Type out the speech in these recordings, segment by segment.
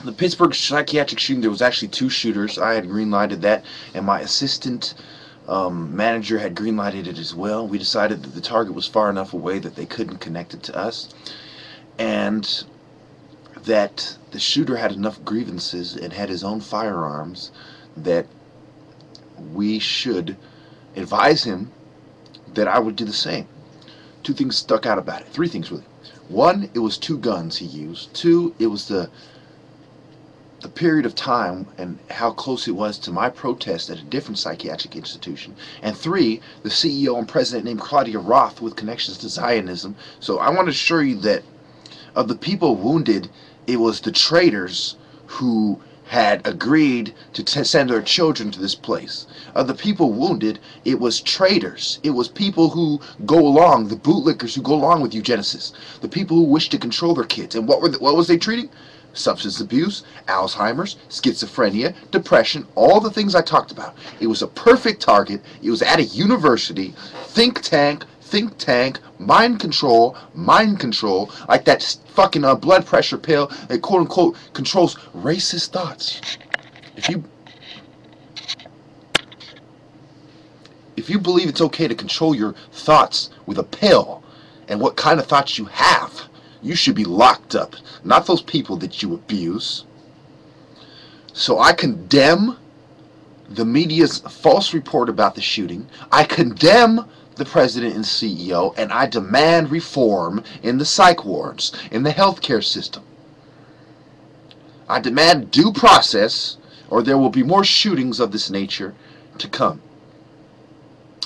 The Pittsburgh psychiatric shooting, there was actually two shooters. I had green-lighted that, and my assistant manager had green-lighted it as well. We decided that the target was far enough away that they couldn't connect it to us, and that the shooter had enough grievances and had his own firearms that we should advise him that I would do the same. Two things stuck out about it. Three things, really. One, it was two guns he used. Two, it was the period of time and how close it was to my protest at a different psychiatric institution. And three, the CEO and president named Claudia Roth with connections to Zionism. So I want to assure you that of the people wounded, it was the traitors who had agreed to send their children to this place. Of the people wounded, it was traitors. It was people who go along, the bootlickers who go along with eugenicists. The people who wish to control their kids. And what was they treating? Substance abuse, Alzheimer's, schizophrenia, depression, all the things I talked about. It was a perfect target. It was at a university, think tank, mind control, like that fucking blood pressure pill that quote unquote controls racist thoughts. If you believe it's okay to control your thoughts with a pill and what kind of thoughts you have, you should be locked up, not those people that you abuse. So I condemn the media's false report about the shooting. I condemn the president and CEO, and I demand reform in the psych wards, in the healthcare system. I demand due process, or there will be more shootings of this nature to come.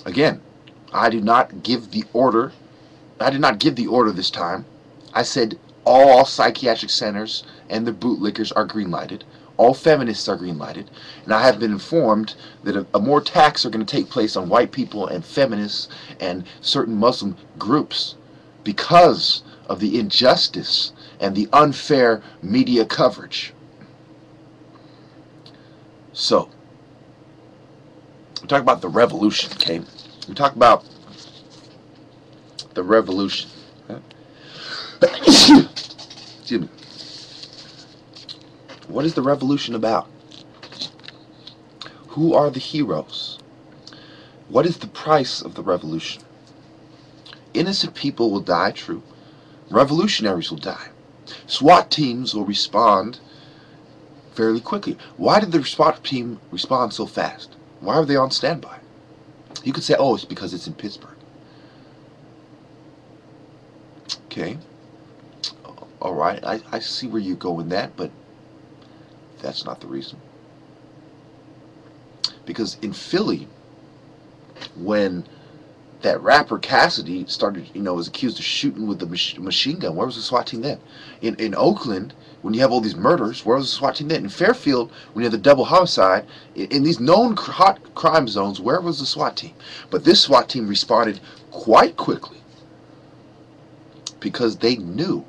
Again, I did not give the order. I did not give the order this time. I said all psychiatric centers and the bootlickers are green-lighted. All feminists are green-lighted. And I have been informed that more attacks are going to take place on white people and feminists and certain Muslim groups because of the injustice and the unfair media coverage. So, we talk about the revolution, okay? We talk about the revolution. Excuse me. What is the revolution about? Who are the heroes? What is the price of the revolution? Innocent people will die, true. Revolutionaries will die. SWAT teams will respond fairly quickly. Why did the SWAT team respond so fast? Why were they on standby? You could say, oh, it's because it's in Pittsburgh. Okay. All right, I see where you go with that, but that's not the reason. Because in Philly, when that rapper Cassidy started, was accused of shooting with the machine gun, where was the SWAT team then? In Oakland, when you have all these murders, where was the SWAT team then? In Fairfield, when you have the double homicide, in these known hot crime zones, where was the SWAT team? But this SWAT team responded quite quickly because they knew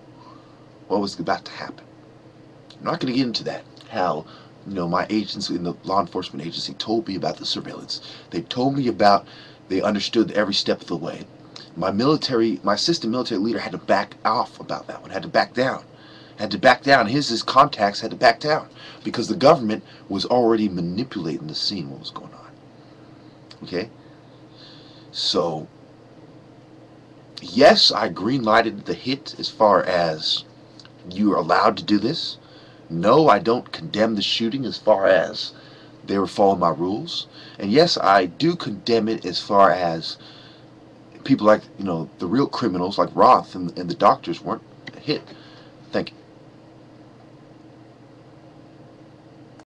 what was about to happen. I'm not going to get into that, how my agency in the law enforcement agency told me about the surveillance. They told me about, they understood every step of the way. My assistant military leader had to back off about that one, had to back down. His contacts had to back down because the government was already manipulating the scene, what was going on. Okay? So, yes, I green-lighted the hit as far as you're allowed to do this. No, I don't condemn the shooting as far as they were following my rules. And yes, I do condemn it as far as people like, the real criminals like Roth and the doctors weren't hit. Thank you.